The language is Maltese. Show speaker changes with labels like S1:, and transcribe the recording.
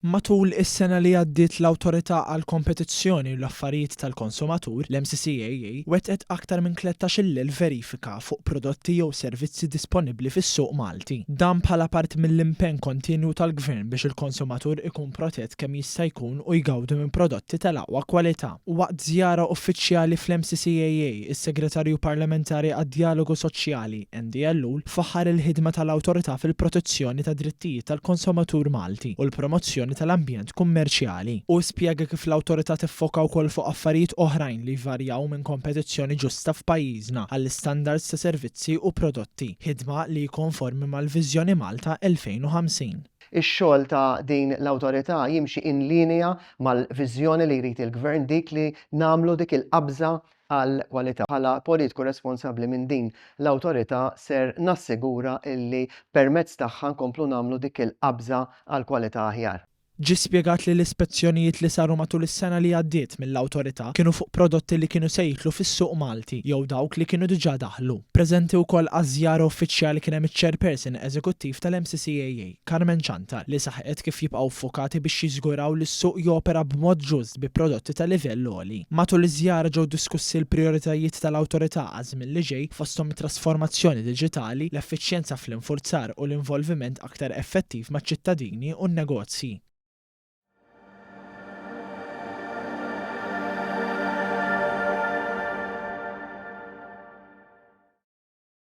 S1: Matul is-sena li għaddiet l-Awtorità għall Kompetizzjoni u l-Affarijiet tal-Konsumatur, l-MCCAA, wettqet aktar minn 13,000 verifika fuq prodotti jew servizzi disponibbli fis-suq Malti. Dan bħala part mill-impenn kontinju tal-Gvern biex il-konsumatur ikun protett kemm jista' jkun u jgawdu minn prodotti tal-aqwa kwalità. Waqt żjara uffiċjali fl-MCCAA, is-Segretarju Parlamentari għad-Dialogu Soċjali NDLU faħħar il-ħidma tal-Awtorità fil-protezzjoni ta' drittijiet tal-konsumatur Malti u l-promozzjoni tal-ambjent kummerċjali u spjega kif l-awtorità tiffoka wkoll fuq affarijiet oħrajn li jvarjaw minn kompetizzjoni ġusta f'pajjiżna għall-istandards ta' servizzi u prodotti, ħidma li jkonformi mal-Viżjoni Malta 2050.
S2: Ix-xogħol ta' din l-awtorità jimxi in linja mal-viżjoni li jrid il-Gvern dik li nagħmlu dik il-qabża għal kwalità. Bħala politiku responsabbli minn din l-awtorità ser nassigura illi permezz tagħha nkomplu nagħmlu dik il-qabża għal kwalità aħjar.
S1: Ġie spjegat li l-ispezzjonijiet li saru matul is-sena li għaddiet mill-awtorità kienu fuq prodotti li kienu se jidħlu fis-suq Malti jew dawk li kienu diġà daħlu. Preżenti wkoll għaż-żjara uffiċjali kien hemm iċ-Chairperson Eżekuttiv tal-MCCAA, Carmen Ċanta, li saħqet kif jibqgħu ffokati biex jiżguraw li s-suq jopera b'mod ġust bi prodotti ta' livell għoli. Matul iż-żjara ġew diskussi l-prijoritajiet tal-awtorità għażmien li ġej fosthom it-trasformazzjoni diġitali, l-effiċjenza fl-infurzar u l-involviment aktar effettiv maċ-ċittadini u n-negozji.